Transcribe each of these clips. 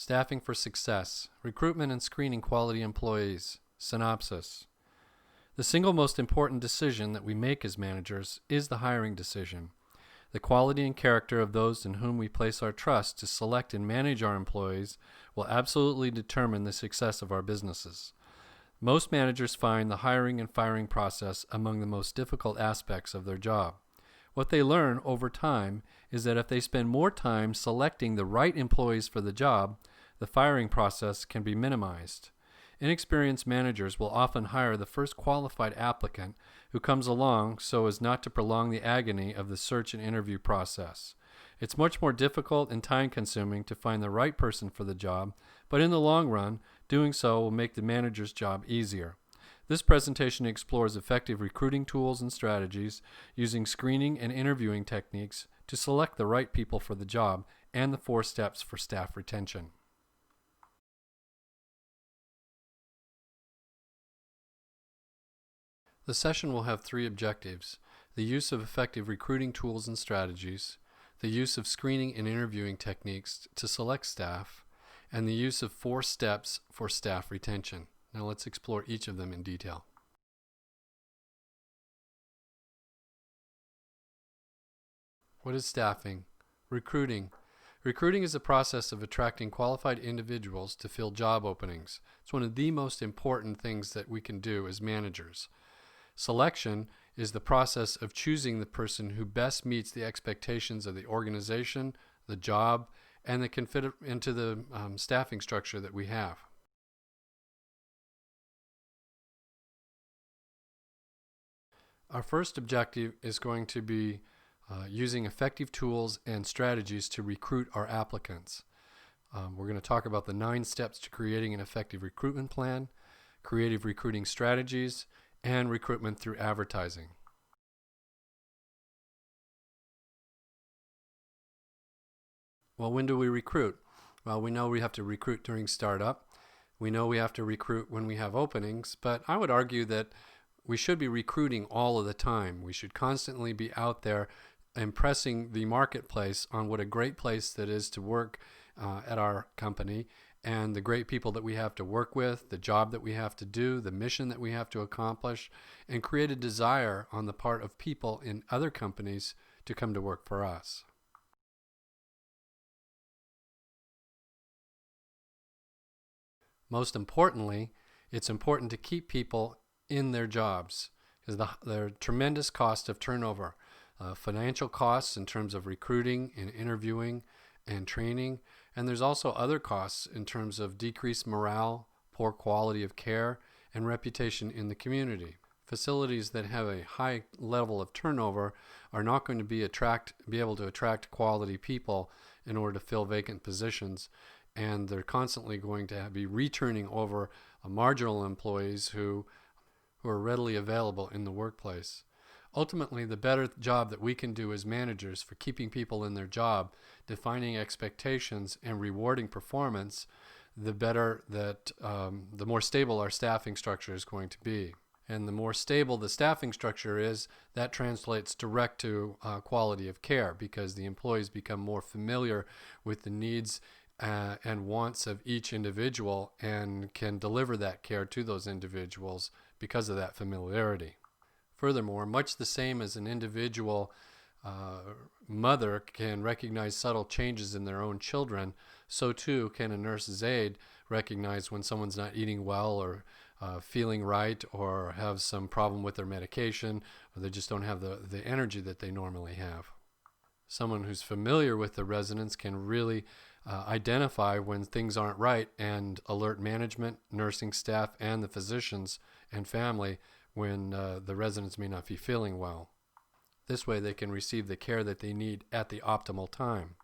Staffing for success. Recruitment and screening quality employees. Synopsis. The single most important decision that we make as managers is the hiring decision. The quality and character of those in whom we place our trust to select and manage our employees will absolutely determine the success of our businesses. Most managers find the hiring and firing process among the most difficult aspects of their job. What they learn over time is that if they spend more time selecting the right employees for the job, the firing process can be minimized. Inexperienced managers will often hire the first qualified applicant who comes along so as not to prolong the agony of the search and interview process. It's much more difficult and time-consuming to find the right person for the job, but in the long run, doing so will make the manager's job easier. This presentation explores effective recruiting tools and strategies using screening and interviewing techniques to select the right people for the job and the 4 steps for staff retention. The session will have 3 objectives: the use of effective recruiting tools and strategies, the use of screening and interviewing techniques to select staff, and the use of 4 steps for staff retention. Now let's explore each of them in detail. What is staffing? Recruiting. Recruiting is the process of attracting qualified individuals to fill job openings. It's one of the most important things that we can do as managers. Selection is the process of choosing the person who best meets the expectations of the organization, the job, and that can fit into the staffing structure that we have. Our first objective is going to be using effective tools and strategies to recruit our applicants. We're going to talk about the 9 steps to creating an effective recruitment plan, creative recruiting strategies, and recruitment through advertising. Well, when do we recruit? Well, we know we have to recruit during startup. We know we have to recruit when we have openings, but I would argue that we should be recruiting all of the time. We should constantly be out there impressing the marketplace on what a great place that is to work at our company, and the great people that we have to work with, the job that we have to do, the mission that we have to accomplish, and create a desire on the part of people in other companies to come to work for us. Most importantly, it's important to keep people in their jobs because there are tremendous costs of turnover, financial costs in terms of recruiting and interviewing and training, and there's also other costs in terms of decreased morale, poor quality of care, and reputation in the community. Facilities that have a high level of turnover are not going to be able to attract quality people in order to fill vacant positions, and they're constantly going to be returning over marginal employees who are readily available in the workplace. Ultimately, the better job that we can do as managers for keeping people in their job, defining expectations, and rewarding performance, the better that, the more stable our staffing structure is going to be. And the more stable the staffing structure is, that translates direct to quality of care because the employees become more familiar with the needs and wants of each individual and can deliver that care to those individuals because of that familiarity. Furthermore, much the same as an individual mother can recognize subtle changes in their own children, so too can a nurse's aide recognize when someone's not eating well or feeling right or have some problem with their medication or they just don't have the energy that they normally have. Someone who's familiar with the residents can really identify when things aren't right and alert management, nursing staff, and the physicians and family when the residents may not be feeling well. This way they can receive the care that they need at the optimal time.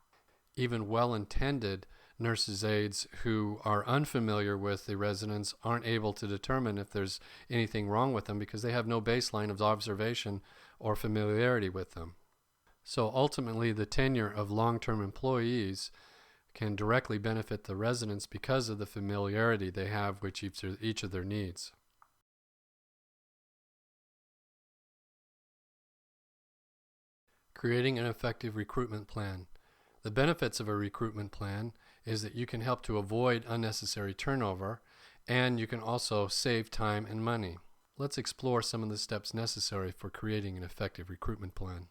Even well-intended nurses' aides who are unfamiliar with the residents aren't able to determine if there's anything wrong with them because they have no baseline of observation or familiarity with them. So ultimately, the tenure of long-term employees can directly benefit the residents because of the familiarity they have with each of their needs. Creating an effective recruitment plan. The benefits of a recruitment plan is that you can help to avoid unnecessary turnover, and you can also save time and money. Let's explore some of the steps necessary for creating an effective recruitment plan.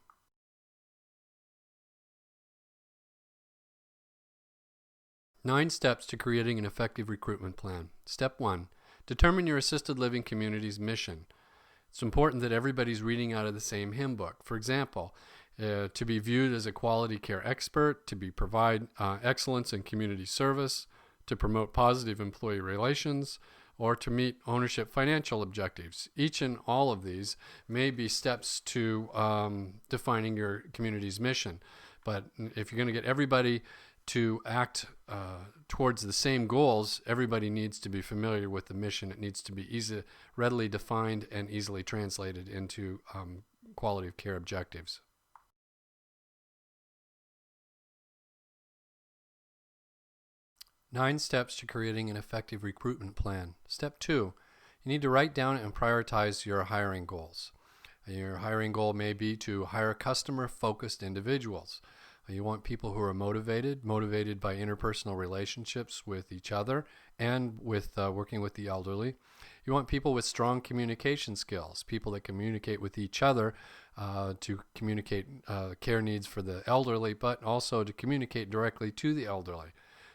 Nine steps to creating an effective recruitment plan. Step 1. Determine your assisted living community's mission. It's important that everybody's reading out of the same hymn book. For example, to be viewed as a quality care expert, to provide excellence in community service, to promote positive employee relations, or to meet ownership financial objectives. Each and all of these may be steps to defining your community's mission. But if you're going to get everybody to act towards the same goals, everybody needs to be familiar with the mission. It needs to be readily defined and easily translated into quality of care objectives. Nine steps to creating an effective recruitment plan. Step 2, you need to write down and prioritize your hiring goals. Your hiring goal may be to hire customer-focused individuals. You want people who are motivated by interpersonal relationships with each other and with working with the elderly. You want people with strong communication skills, people that communicate with each other to communicate care needs for the elderly, but also to communicate directly to the elderly.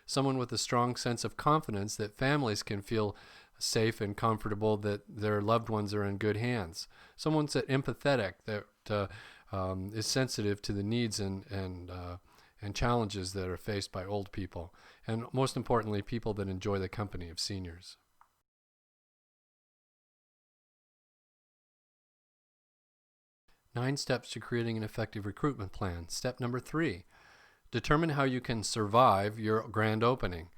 Someone with a strong sense of confidence that families can feel safe and comfortable that their loved ones are in good hands. Someone that's empathetic, that is sensitive to the needs and challenges that are faced by old people, and most importantly, people that enjoy the company of seniors. Nine steps to creating an effective recruitment plan. Step number 3, determine how you can survive your grand opening.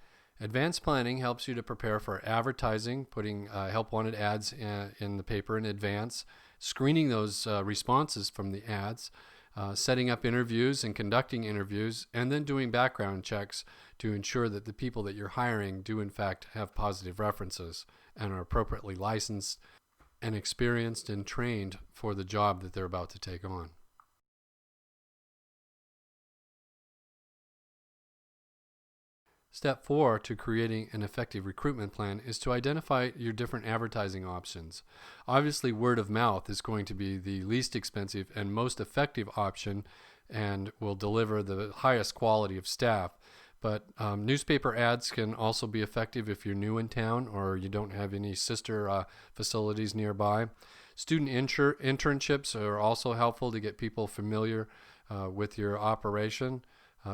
Advanced planning helps you to prepare for advertising, putting help wanted ads in the paper in advance, screening those responses from the ads, setting up interviews and conducting interviews, and then doing background checks to ensure that the people that you're hiring do in fact have positive references and are appropriately licensed and experienced and trained for the job that they're about to take on. Step 4 to creating an effective recruitment plan is to identify your different advertising options. Obviously, word of mouth is going to be the least expensive and most effective option and will deliver the highest quality of staff. But newspaper ads can also be effective if you're new in town or you don't have any sister facilities nearby. Student internships are also helpful to get people familiar with your operation.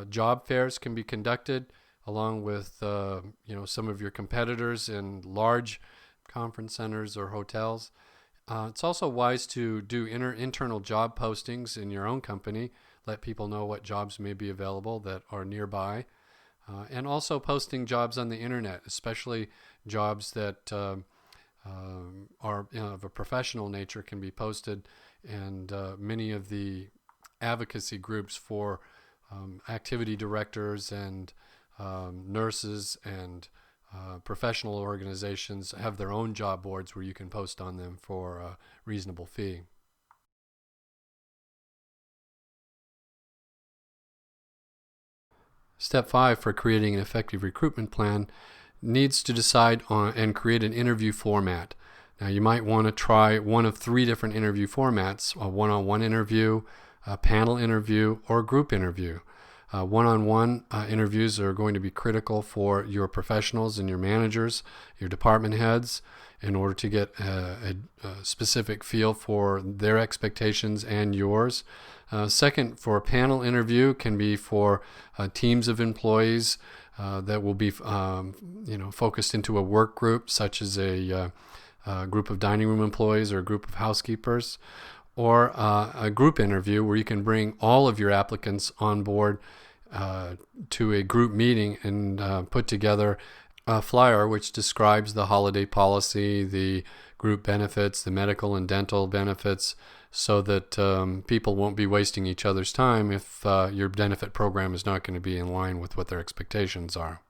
Job fairs can be conducted along with some of your competitors in large conference centers or hotels. It's also wise to do internal job postings in your own company, let people know what jobs may be available that are nearby, and also posting jobs on the internet, especially jobs that are of a professional nature can be posted, and many of the advocacy groups for activity directors and nurses and professional organizations have their own job boards where you can post on them for a reasonable fee. Step 5 for creating an effective recruitment plan needs to decide on and create an interview format. Now you might want to try one of 3 different interview formats: a one-on-one interview, a panel interview, or a group interview. One-on-one interviews are going to be critical for your professionals and your managers, your department heads, in order to get a specific feel for their expectations and yours. Second, for a panel interview can be for teams of employees that will be focused into a work group, such as a group of dining room employees or a group of housekeepers, or a group interview where you can bring all of your applicants on board to a group meeting and put together a flyer which describes the holiday policy, the group benefits, the medical and dental benefits, so that people won't be wasting each other's time if your benefit program is not going to be in line with what their expectations are.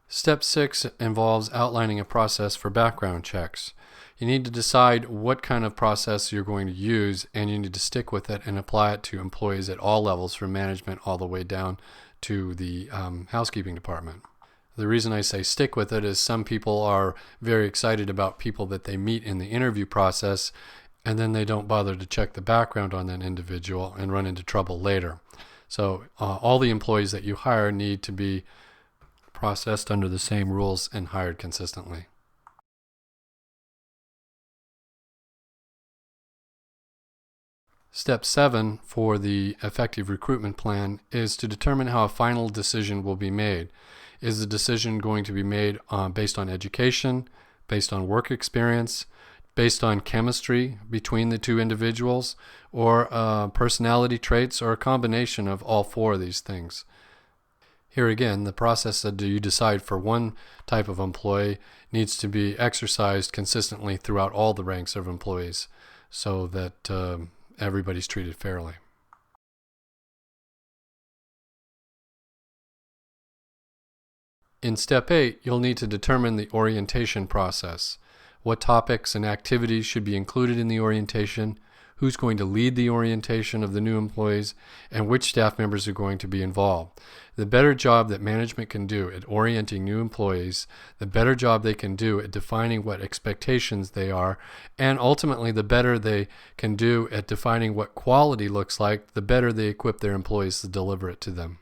Step 6 involves outlining a process for background checks. You need to decide what kind of process you're going to use, and you need to stick with it and apply it to employees at all levels, from management all the way down to the housekeeping department. The reason I say stick with it is some people are very excited about people that they meet in the interview process, and then they don't bother to check the background on that individual and run into trouble later. So all the employees that you hire need to be processed under the same rules and hired consistently. Step 7 for the effective recruitment plan is to determine how a final decision will be made. Is the decision going to be made based on education, based on work experience, based on chemistry between the two individuals, or personality traits, or a combination of all four of these things? Here again, the process that you decide for one type of employee needs to be exercised consistently throughout all the ranks of employees so that everybody's treated fairly. In step 8, you'll need to determine the orientation process. What topics and activities should be included in the orientation, who's going to lead the orientation of the new employees, and which staff members are going to be involved. The better job that management can do at orienting new employees, the better job they can do at defining what expectations they are, and ultimately the better they can do at defining what quality looks like, the better they equip their employees to deliver it to them.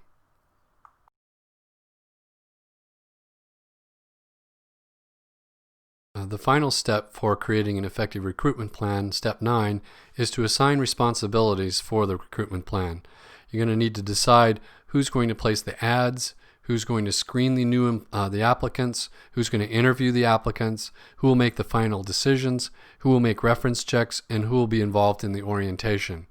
The final step for creating an effective recruitment plan, step 9, is to assign responsibilities for the recruitment plan. You're going to need to decide who's going to place the ads, who's going to screen the applicants, who's going to interview the applicants, who will make the final decisions, who will make reference checks, and who will be involved in the orientation.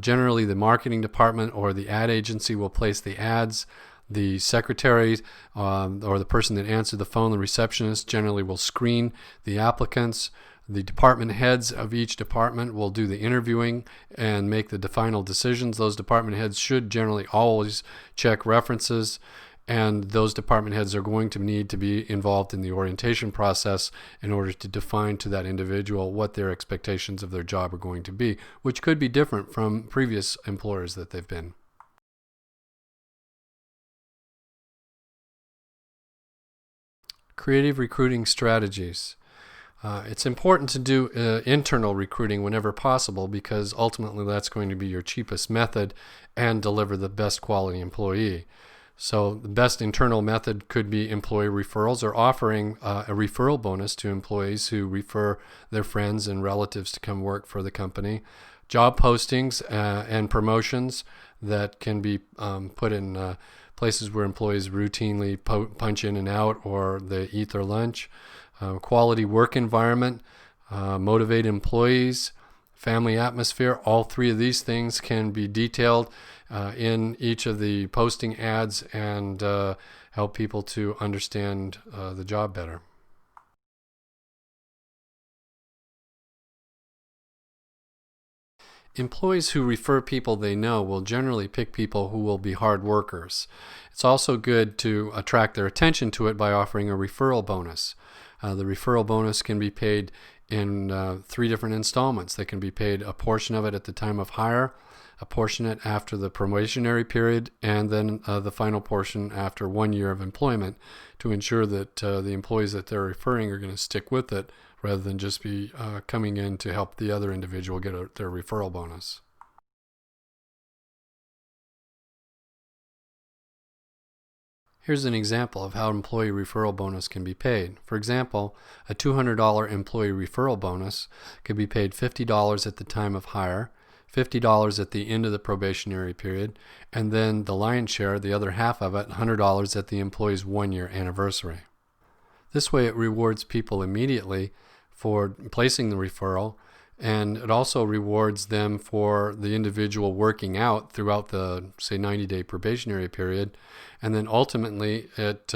Generally, the marketing department or the ad agency will place the ads. The secretary or the person that answered the phone, the receptionist, generally will screen the applicants. The department heads of each department will do the interviewing and make the final decisions. Those department heads should generally always check references, and those department heads are going to need to be involved in the orientation process in order to define to that individual what their expectations of their job are going to be, which could be different from previous employers that they've been. Creative recruiting strategies. It's important to do internal recruiting whenever possible, because ultimately that's going to be your cheapest method and deliver the best quality employee. So the best internal method could be employee referrals, or offering a referral bonus to employees who refer their friends and relatives to come work for the company. Job postings and promotions that can be put in places where employees routinely punch in and out, or they eat their lunch. Quality work environment, motivate employees, family atmosphere. All three of these things can be detailed in each of the posting ads and help people to understand the job better. Employees who refer people they know will generally pick people who will be hard workers. It's also good to attract their attention to it by offering a referral bonus. The referral bonus can be paid in 3 different installments. They can be paid a portion of it at the time of hire, a portion it after the probationary period, and then the final portion after 1 year of employment, to ensure that the employees that they're referring are going to stick with it, rather than just be coming in to help the other individual get their referral bonus. Here's an example of how employee referral bonus can be paid. For example, a $200 employee referral bonus could be paid $50 at the time of hire, $50 at the end of the probationary period, and then the lion's share, the other half of it, $100 at the employee's 1-year anniversary. This way it rewards people immediately for placing the referral, and it also rewards them for the individual working out throughout the, say, 90-day probationary period, and then ultimately it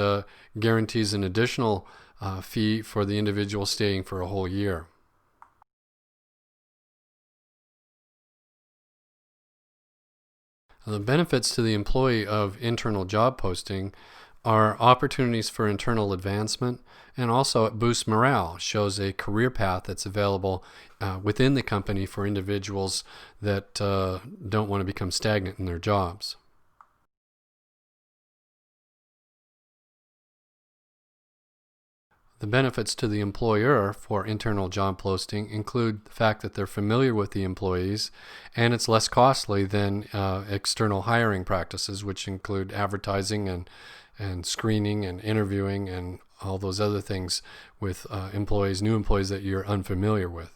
guarantees an additional fee for the individual staying for a whole year. The benefits to the employee of internal job posting are opportunities for internal advancement, and also it boosts morale, shows a career path that's available within the company for individuals that don't want to become stagnant in their jobs. The benefits to the employer for internal job posting include the fact that they're familiar with the employees, and it's less costly than external hiring practices, which include advertising and screening and interviewing and all those other things with new employees that you're unfamiliar with.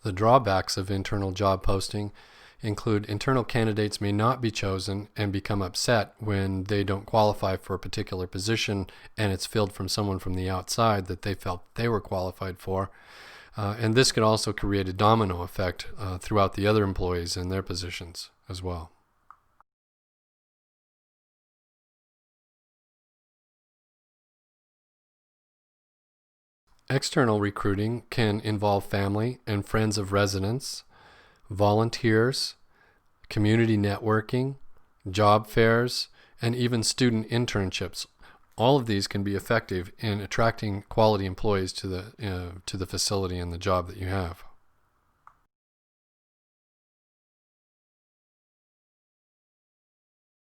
The drawbacks of internal job posting include internal candidates may not be chosen and become upset when they don't qualify for a particular position and it's filled from someone from the outside that they felt they were qualified for. And this could also create a domino effect throughout the other employees and their positions as well. External recruiting can involve family and friends of residents, volunteers, community networking, job fairs, and even student internships. All of these can be effective in attracting quality employees to the facility and the job that you have.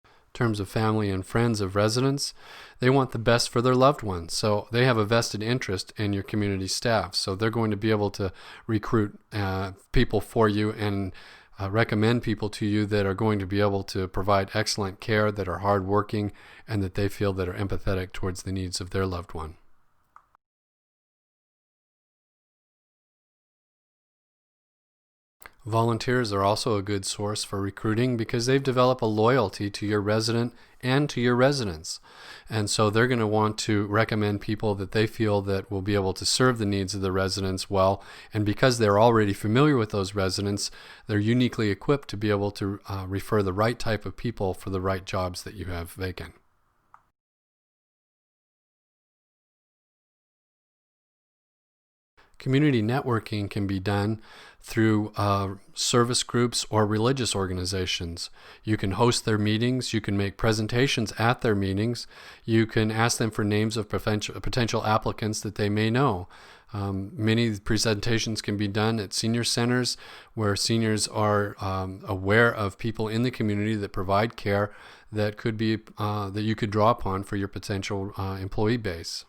In terms of family and friends of residents, they want the best for their loved ones. So they have a vested interest in your community staff. So they're going to be able to recruit people for you and recommend people to you that are going to be able to provide excellent care, that are hardworking, and that they feel that are empathetic towards the needs of their loved one. Volunteers are also a good source for recruiting because they've developed a loyalty to your resident and to your residents. And so they're going to want to recommend people that they feel that will be able to serve the needs of the residents well. And because they're already familiar with those residents, they're uniquely equipped to be able to refer the right type of people for the right jobs that you have vacant. Community networking can be done through service groups or religious organizations. You can host their meetings, you can make presentations at their meetings, you can ask them for names of potential applicants that they may know. Many presentations can be done at senior centers where seniors are aware of people in the community that provide care that could be that you could draw upon for your potential employee base.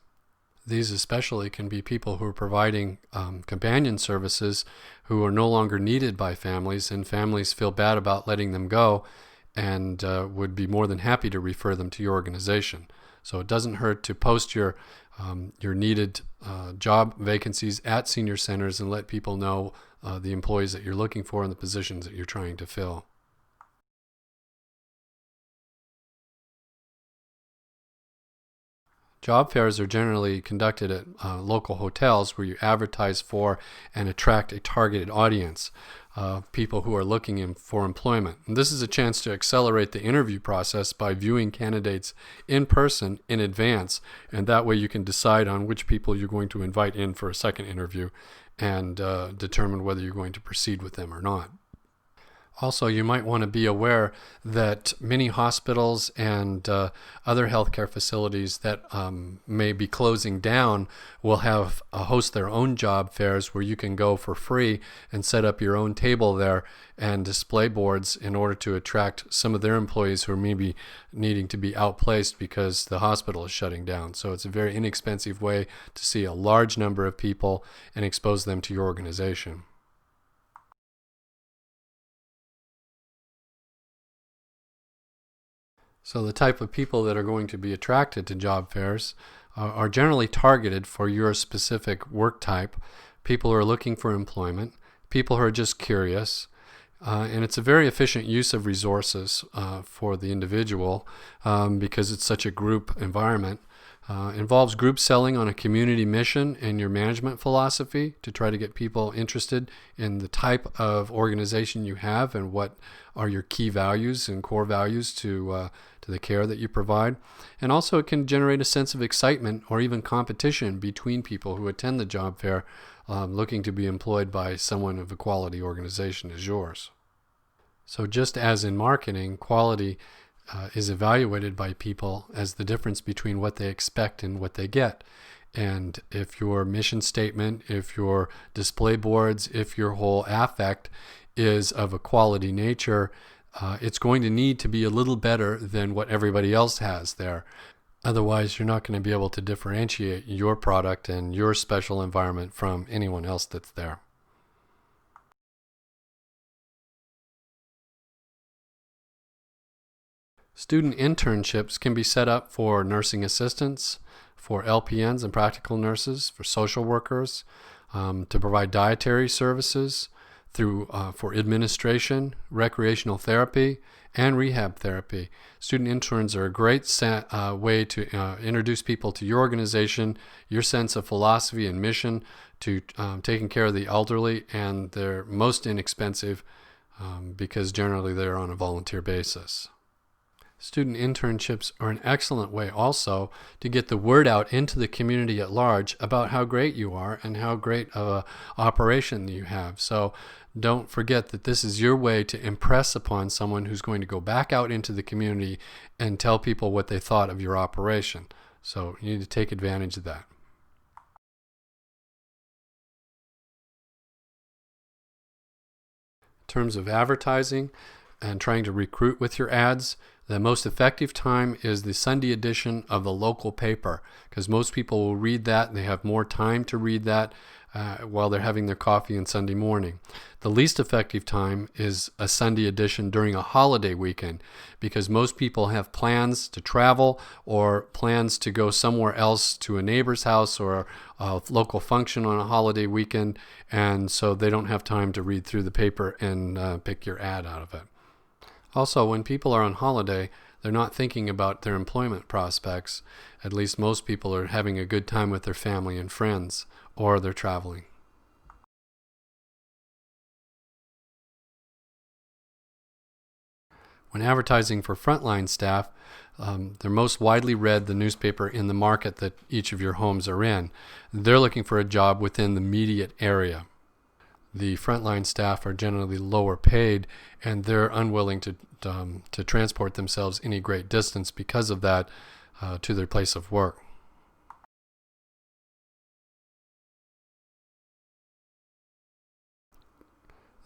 These especially can be people who are providing companion services who are no longer needed by families, and families feel bad about letting them go and would be more than happy to refer them to your organization. So it doesn't hurt to post your needed job vacancies at senior centers and let people know the employees that you're looking for and the positions that you're trying to fill. Job fairs are generally conducted at local hotels where you advertise for and attract a targeted audience of people who are looking for employment. And this is a chance to accelerate the interview process by viewing candidates in person in advance, and that way you can decide on which people you're going to invite in for a second interview and determine whether you're going to proceed with them or not. Also, you might want to be aware that many hospitals and other healthcare facilities that may be closing down will have host their own job fairs where you can go for free and set up your own table there and display boards in order to attract some of their employees who are maybe needing to be outplaced because the hospital is shutting down. So it's a very inexpensive way to see a large number of people and expose them to your organization. So the type of people that are going to be attracted to job fairs are generally targeted for your specific work type, people who are looking for employment, people who are just curious, and it's a very efficient use of resources for the individual because it's such a group environment. Involves group selling on a community mission and your management philosophy to try to get people interested in the type of organization you have and what are your key values and core values to the care that you provide. And also it can generate a sense of excitement or even competition between people who attend the job fair looking to be employed by someone of a quality organization as yours. So just as in marketing, quality is evaluated by people as the difference between what they expect and what they get. And if your mission statement, if your display boards, if your whole affect is of a quality nature, it's going to need to be a little better than what everybody else has there. Otherwise, you're not going to be able to differentiate your product and your special environment from anyone else that's there. Student internships can be set up for nursing assistants, for LPNs and practical nurses, for social workers, to provide dietary services, for administration, recreational therapy, and rehab therapy. Student interns are a great way to introduce people to your organization, your sense of philosophy and mission, to taking care of the elderly, and they're most inexpensive because generally they're on a volunteer basis. Student internships are an excellent way also to get the word out into the community at large about how great you are and how great of an operation you have. So don't forget that this is your way to impress upon someone who's going to go back out into the community and tell people what they thought of your operation. So you need to take advantage of that. In terms of advertising and trying to recruit with your ads, the most effective time is the Sunday edition of the local paper, because most people will read that and they have more time to read that while they're having their coffee on Sunday morning. The least effective time is a Sunday edition during a holiday weekend, because most people have plans to travel or plans to go somewhere else to a neighbor's house or a local function on a holiday weekend, and so they don't have time to read through the paper and pick your ad out of it. Also, when people are on holiday, they're not thinking about their employment prospects. At least most people are having a good time with their family and friends, or they're traveling. When advertising for frontline staff, they're most widely read the newspaper in the market that each of your homes are in. They're looking for a job within the immediate area. The frontline staff are generally lower paid, and they're unwilling to transport themselves any great distance because of that to their place of work.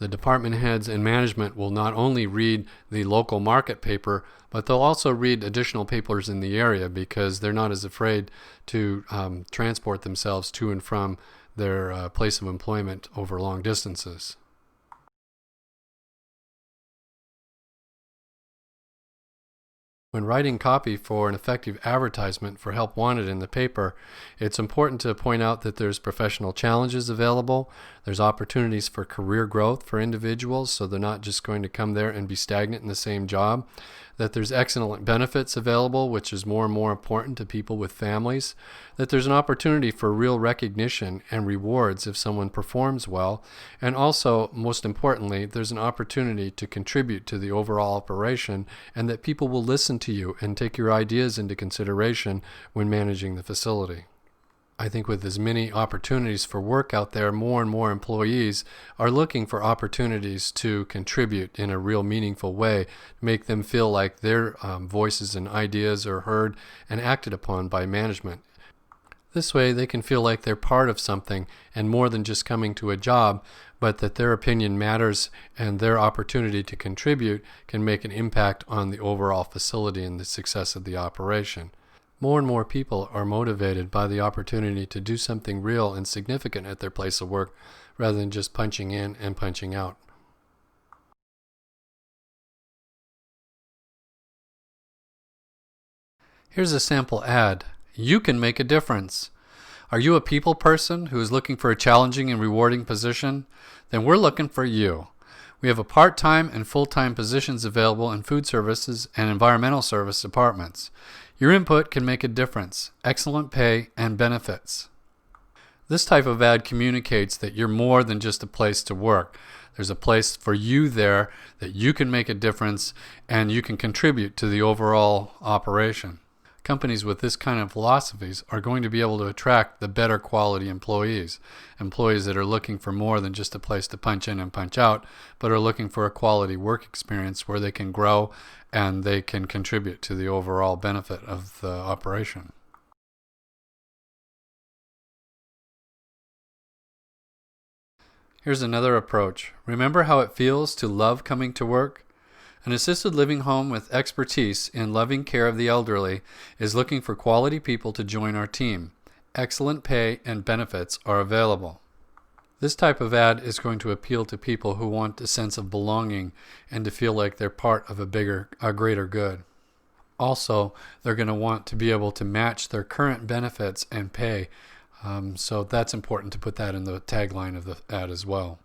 The department heads and management will not only read the local market paper, but they'll also read additional papers in the area because they're not as afraid to transport themselves to and from their place of employment over long distances. When writing copy for an effective advertisement for help wanted in the paper, it's important to point out that there's professional challenges available. There's opportunities for career growth for individuals, so they're not just going to come there and be stagnant in the same job. That there's excellent benefits available, which is more and more important to people with families. That there's an opportunity for real recognition and rewards if someone performs well. And also, most importantly, there's an opportunity to contribute to the overall operation, and that people will listen to you and take your ideas into consideration when managing the facility. I think with as many opportunities for work out there, more and more employees are looking for opportunities to contribute in a real meaningful way, make them feel like their voices and ideas are heard and acted upon by management. This way they can feel like they're part of something and more than just coming to a job, but that their opinion matters and their opportunity to contribute can make an impact on the overall facility and the success of the operation. More and more people are motivated by the opportunity to do something real and significant at their place of work rather than just punching in and punching out. Here's a sample ad. You can make a difference. Are you a people person who is looking for a challenging and rewarding position? Then we're looking for you. We have a part-time and full-time positions available in food services and environmental service departments. Your input can make a difference. Excellent pay and benefits. This type of ad communicates that you're more than just a place to work. There's a place for you there that you can make a difference and you can contribute to the overall operation. Companies with this kind of philosophies are going to be able to attract the better quality employees that are looking for more than just a place to punch in and punch out, but are looking for a quality work experience where they can grow and they can contribute to the overall benefit of the operation. Here's another approach. Remember how it feels to love coming to work? An assisted living home with expertise in loving care of the elderly is looking for quality people to join our team. Excellent pay and benefits are available. This type of ad is going to appeal to people who want a sense of belonging and to feel like they're part of a greater good. Also, they're going to want to be able to match their current benefits and pay. So that's important to put that in the tagline of the ad as well.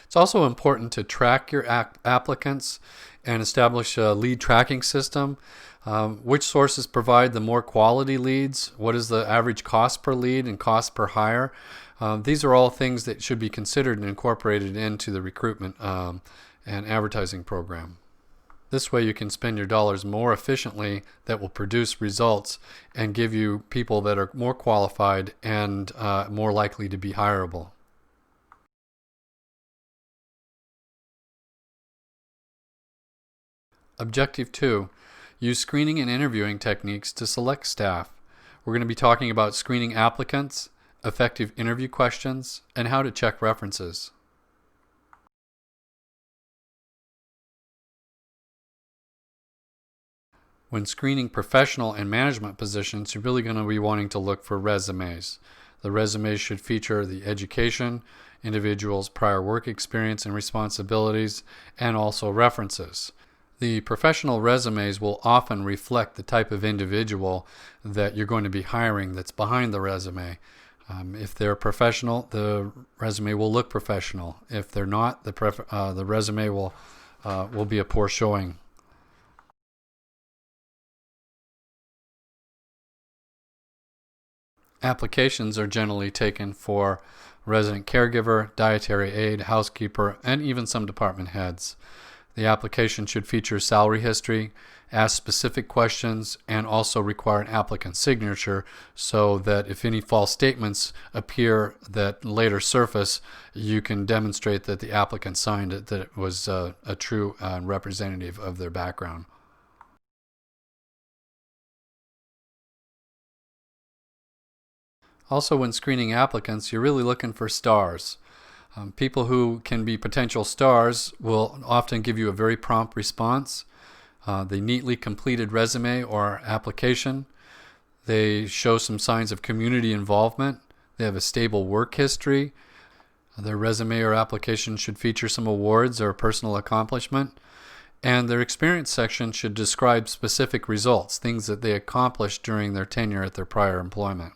It's also important to track your applicants and establish a lead tracking system. Which sources provide the more quality leads? What is the average cost per lead and cost per hire? These are all things that should be considered and incorporated into the recruitment and advertising program. This way you can spend your dollars more efficiently that will produce results and give you people that are more qualified and more likely to be hireable. Objective 2. Use screening and interviewing techniques to select staff. We're going to be talking about screening applicants, effective interview questions, and how to check references. When screening professional and management positions, you're really going to be wanting to look for resumes. The resumes should feature the education, individual's prior work experience and responsibilities, and also references. The professional resumes will often reflect the type of individual that you're going to be hiring that's behind the resume. If they're professional, the resume will look professional. If they're not, the resume will be a poor showing. Applications are generally taken for resident caregiver, dietary aide, housekeeper, and even some department heads. The application should feature salary history, ask specific questions, and also require an applicant's signature so that if any false statements appear that later surface, you can demonstrate that the applicant signed it, that it was a true representative of their background. Also, when screening applicants, you're really looking for stars. People who can be potential stars will often give you a very prompt response. The neatly completed resume or application. They show some signs of community involvement. They have a stable work history. Their resume or application should feature some awards or personal accomplishment. And their experience section should describe specific results, things that they accomplished during their tenure at their prior employment.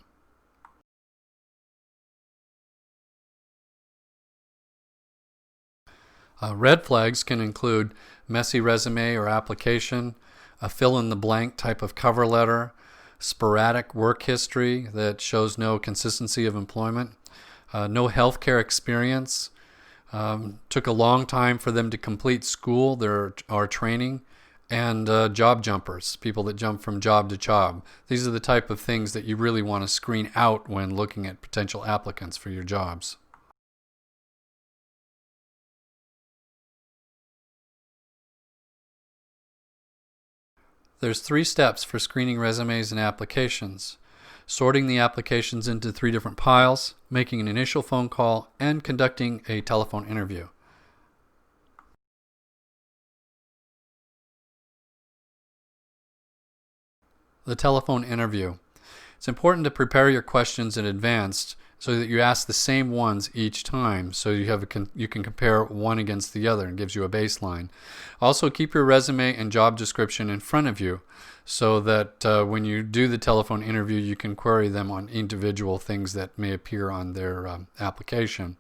Red flags can include messy resume or application, a fill-in-the-blank type of cover letter, sporadic work history that shows no consistency of employment, no healthcare experience, took a long time for them to complete school or training, and job jumpers, people that jump from job to job. These are the type of things that you really want to screen out when looking at potential applicants for your jobs. There's 3 steps for screening resumes and applications: sorting the applications into 3 different piles, making an initial phone call, and conducting a telephone interview. The telephone interview. It's important to prepare your questions in advance so that you ask the same ones each time, so you can compare one against the other and gives you a baseline. Also, keep your resume and job description in front of you so that when you do the telephone interview, you can query them on individual things that may appear on their application.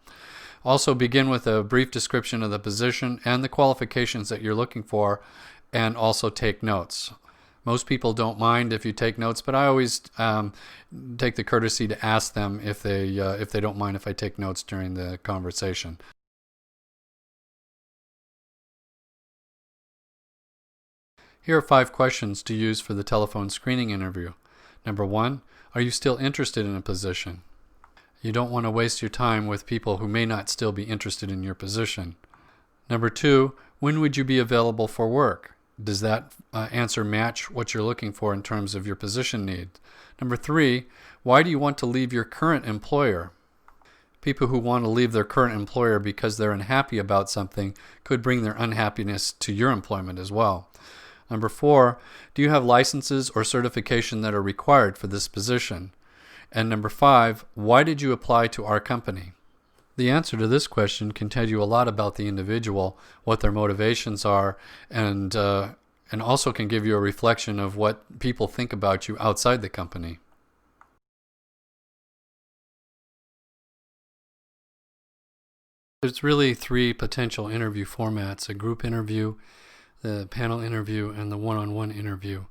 Also, begin with a brief description of the position and the qualifications that you're looking for, and also take notes. Most people don't mind if you take notes, but I always take the courtesy to ask them if they don't mind if I take notes during the conversation. Here are 5 questions to use for the telephone screening interview. Number 1, are you still interested in a position? You don't want to waste your time with people who may not still be interested in your position. Number 2, when would you be available for work? Does that answer match what you're looking for in terms of your position need? Number 3, why do you want to leave your current employer? People who want to leave their current employer because they're unhappy about something could bring their unhappiness to your employment as well. Number 4, do you have licenses or certification that are required for this position? And number 5, why did you apply to our company? The answer to this question can tell you a lot about the individual, what their motivations are, and also can give you a reflection of what people think about you outside the company. There's really 3 potential interview formats: a group interview, the panel interview, and the one-on-one interview.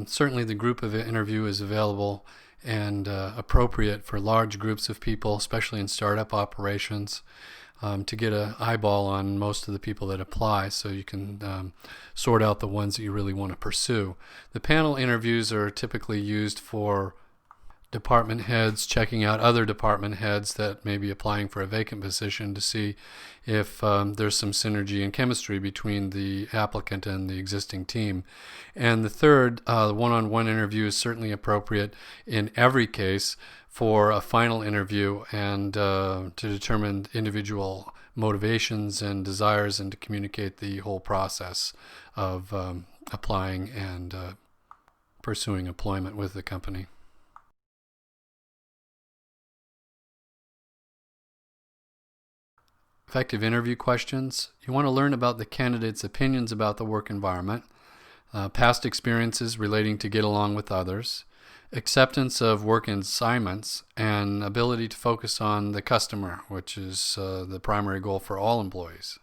Certainly the group of interview is available and appropriate for large groups of people, especially in startup operations, to get an eyeball on most of the people that apply, so you can sort out the ones that you really want to pursue. The panel interviews are typically used for department heads checking out other department heads that may be applying for a vacant position to see if there's some synergy and chemistry between the applicant and the existing team. And the third, one-on-one interview is certainly appropriate in every case for a final interview and to determine individual motivations and desires and to communicate the whole process of applying and pursuing employment with the company. Effective interview questions. You want to learn about the candidate's opinions about the work environment, past experiences relating to get along with others, acceptance of work assignments, and ability to focus on the customer, which is the primary goal for all employees.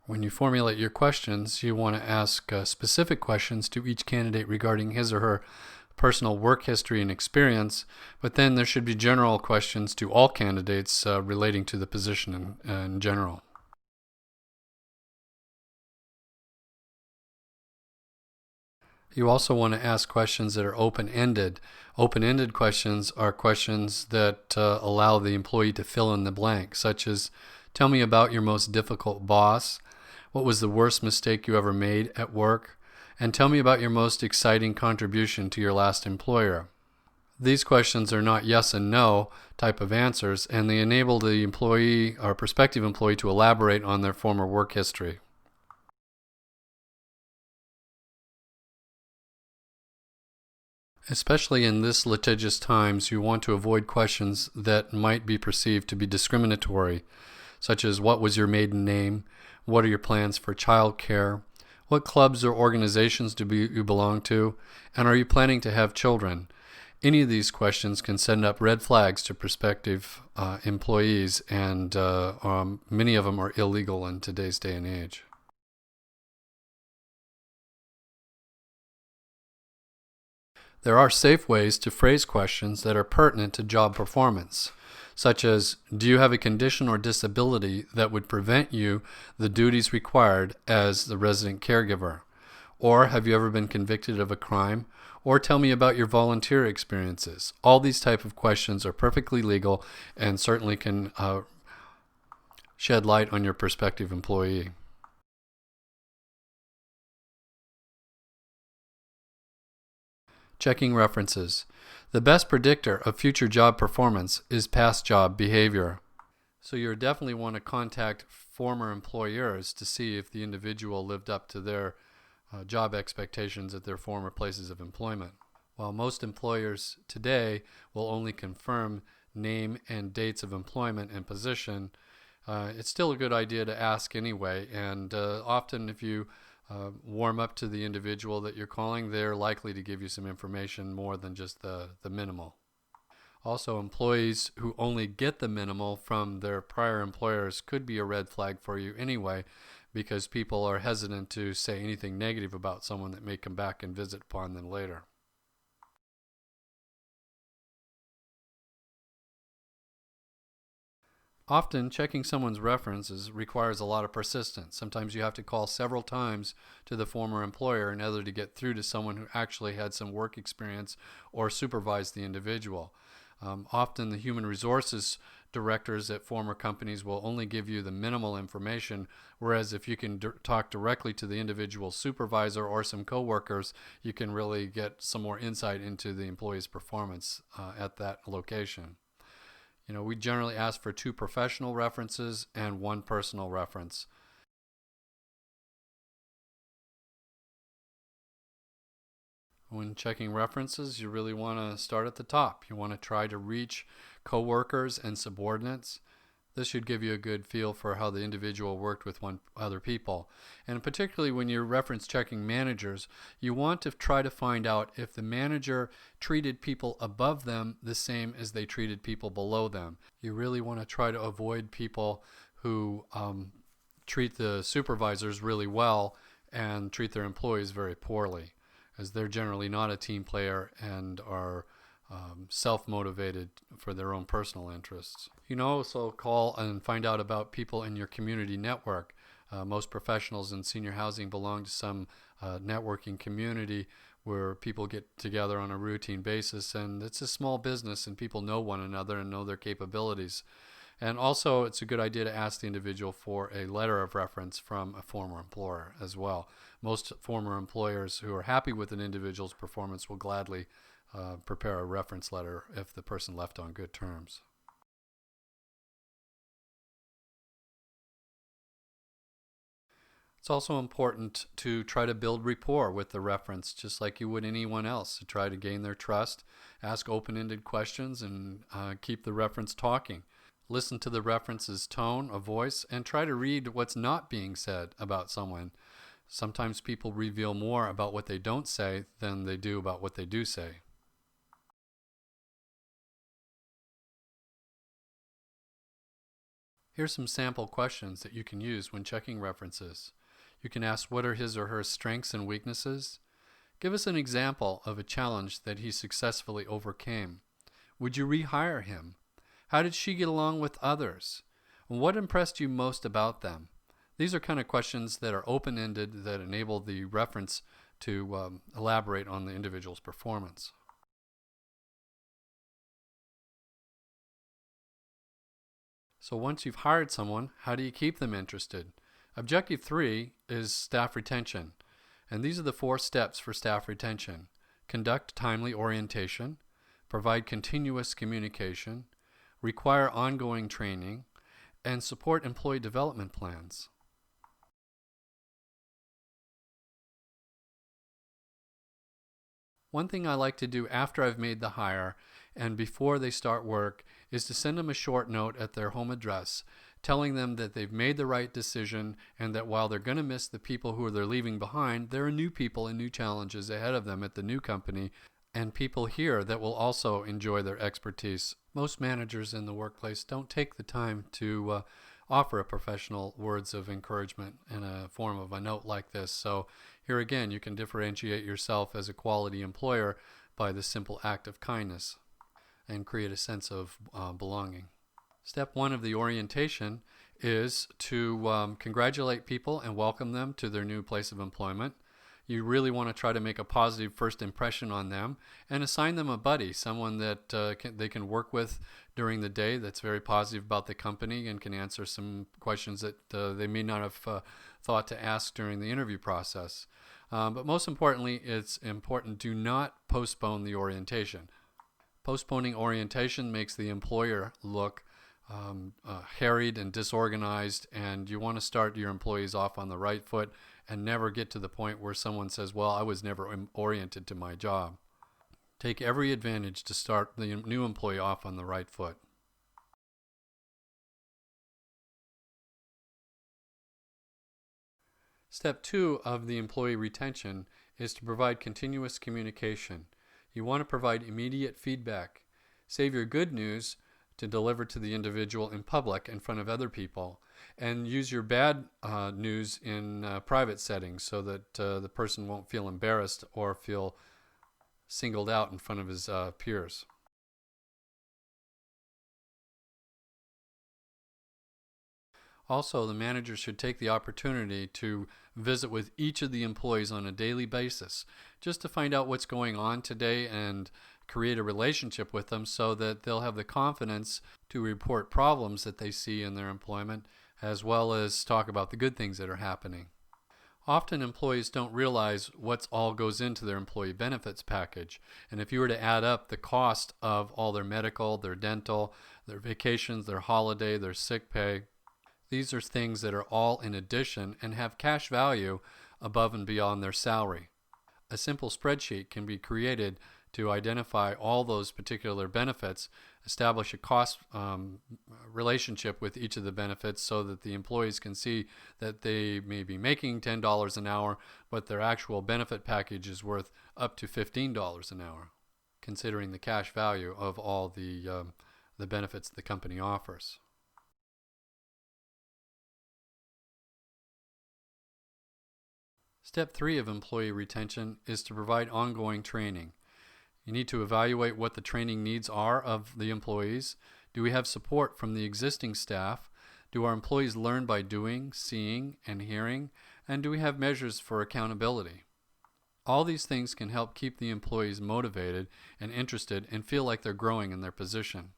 When you formulate your questions, you want to ask specific questions to each candidate regarding his or her personal work history and experience, but then there should be general questions to all candidates relating to the position in general. You also want to ask questions that are open-ended. Open-ended questions are questions that allow the employee to fill in the blank, such as, tell me about your most difficult boss, what was the worst mistake you ever made at work, and tell me about your most exciting contribution to your last employer. These questions are not yes and no type of answers, and they enable the employee or prospective employee to elaborate on their former work history. Especially in this litigious times, you want to avoid questions that might be perceived to be discriminatory, such as what was your maiden name, what are your plans for child care, what clubs or organizations do you belong to, and are you planning to have children? Any of these questions can send up red flags to prospective employees, and many of them are illegal in today's day and age. There are safe ways to phrase questions that are pertinent to job performance, such as, do you have a condition or disability that would prevent you the duties required as the resident caregiver? Or have you ever been convicted of a crime? Or tell me about your volunteer experiences. All these type of questions are perfectly legal and certainly can shed light on your prospective employee. Checking references. The best predictor of future job performance is past job behavior. So you definitely want to contact former employers to see if the individual lived up to their job expectations at their former places of employment. While most employers today will only confirm name and dates of employment and position, it's still a good idea to ask anyway, and often if you warm up to the individual that you're calling, they're likely to give you some information more than just the minimal. Also, employees who only get the minimal from their prior employers could be a red flag for you anyway, because people are hesitant to say anything negative about someone that may come back and visit upon them later. Often, checking someone's references requires a lot of persistence. Sometimes you have to call several times to the former employer in order to get through to someone who actually had some work experience or supervised the individual. Often, the human resources directors at former companies will only give you the minimal information, whereas if you can talk directly to the individual supervisor or some coworkers, you can really get some more insight into the employee's performance at that location. We generally ask for 2 professional references and 1 personal reference. When checking references, you really want to start at the top. You want to try to reach coworkers and subordinates. This should give you a good feel for how the individual worked with other people. And particularly when you're reference checking managers, you want to try to find out if the manager treated people above them the same as they treated people below them. You really want to try to avoid people who treat the supervisors really well and treat their employees very poorly, as they're generally not a team player and are self-motivated for their own personal interests. You can also call and find out about people in your community network. Most professionals in senior housing belong to some networking community where people get together on a routine basis, and it's a small business and people know one another and know their capabilities. And also, it's a good idea to ask the individual for a letter of reference from a former employer as well. Most former employers who are happy with an individual's performance will gladly prepare a reference letter if the person left on good terms. It's also important to try to build rapport with the reference, just like you would anyone else, to try to gain their trust, ask open-ended questions, and keep the reference talking. Listen to the reference's tone of voice and try to read what's not being said about someone. Sometimes people reveal more about what they don't say than they do about what they do say. Here's some sample questions that you can use when checking references. You can ask, what are his or her strengths and weaknesses? Give us an example of a challenge that he successfully overcame. Would you rehire him? How did she get along with others? What impressed you most about them? These are kind of questions that are open-ended that enable the reference to elaborate on the individual's performance. So once you've hired someone, how do you keep them interested? Objective 3 is staff retention. And these are the 4 steps for staff retention. Conduct timely orientation, provide continuous communication, require ongoing training, and support employee development plans. One thing I like to do after I've made the hire and before they start work is to send them a short note at their home address telling them that they've made the right decision and that while they're going to miss the people who they're leaving behind, there are new people and new challenges ahead of them at the new company and people here that will also enjoy their expertise. Most managers in the workplace don't take the time to offer a professional words of encouragement in a form of a note like this. So here again, you can differentiate yourself as a quality employer by the simple act of kindness and create a sense of belonging. Step 1 of the orientation is to congratulate people and welcome them to their new place of employment. You really want to try to make a positive first impression on them and assign them a buddy, someone that they can work with during the day that's very positive about the company and can answer some questions that they may not have thought to ask during the interview process. But most importantly, it's important do not postpone the orientation. Postponing orientation makes the employer look harried and disorganized, and you want to start your employees off on the right foot and never get to the point where someone says, well, I was never oriented to my job. Take every advantage to start the new employee off on the right foot. Step 2 of the employee retention is to provide continuous communication. You want to provide immediate feedback. Save your good news to deliver to the individual in public in front of other people, and use your bad news in private settings so that the person won't feel embarrassed or feel singled out in front of his peers. Also, the manager should take the opportunity to visit with each of the employees on a daily basis just to find out what's going on today and create a relationship with them so that they'll have the confidence to report problems that they see in their employment as well as talk about the good things that are happening. Often employees don't realize what all goes into their employee benefits package. And if you were to add up the cost of all their medical, their dental, their vacations, their holiday, their sick pay, these are things that are all in addition and have cash value above and beyond their salary. A simple spreadsheet can be created to identify all those particular benefits, establish a cost relationship with each of the benefits so that the employees can see that they may be making $10 an hour, but their actual benefit package is worth up to $15 an hour, considering the cash value of all the benefits the company offers. Step 3 of employee retention is to provide ongoing training. You need to evaluate what the training needs are of the employees. Do we have support from the existing staff? Do our employees learn by doing, seeing, and hearing? And do we have measures for accountability? All these things can help keep the employees motivated and interested and feel like they're growing in their position.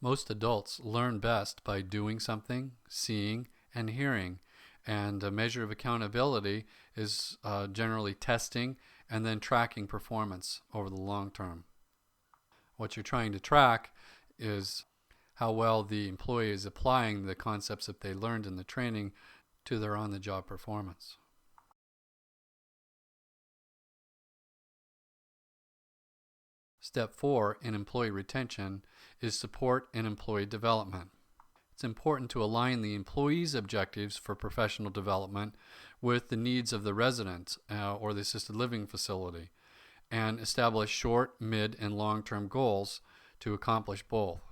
Most adults learn best by doing something, seeing, and hearing. And a measure of accountability is generally testing and then tracking performance over the long term. What you're trying to track is how well the employee is applying the concepts that they learned in the training to their on-the-job performance. Step 4 in employee retention is support and employee development. It's important to align the employee's objectives for professional development with the needs of the resident or the assisted living facility and establish short, mid, and long-term goals to accomplish both.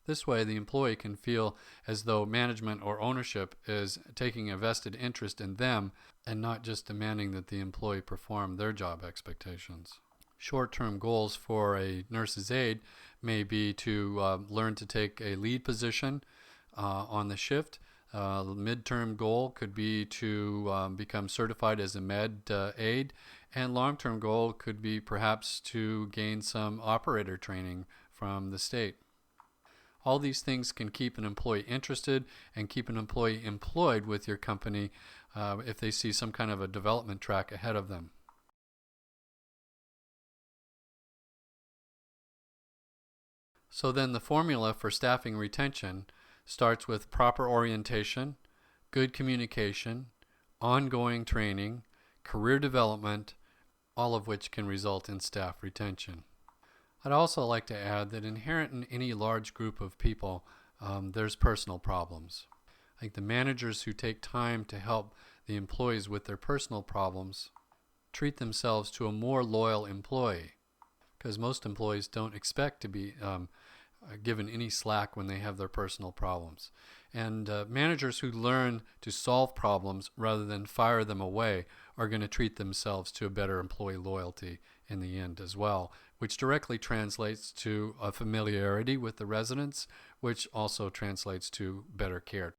This way, the employee can feel as though management or ownership is taking a vested interest in them and not just demanding that the employee perform their job expectations. Short-term goals for a nurse's aide may be to learn to take a lead position on the shift. The midterm goal could be to become certified as a med aide, and long-term goal could be perhaps to gain some operator training from the state. All these things can keep an employee interested and keep an employee employed with your company if they see some kind of a development track ahead of them. So then the formula for staffing retention starts with proper orientation, good communication, ongoing training, career development, all of which can result in staff retention. I'd also like to add that inherent in any large group of people, there's personal problems. Like the managers who take time to help the employees with their personal problems treat themselves to a more loyal employee, because most employees don't expect to be given any slack when they have their personal problems. And managers who learn to solve problems rather than fire them away are going to treat themselves to a better employee loyalty in the end as well, which directly translates to a familiarity with the residents, which also translates to better care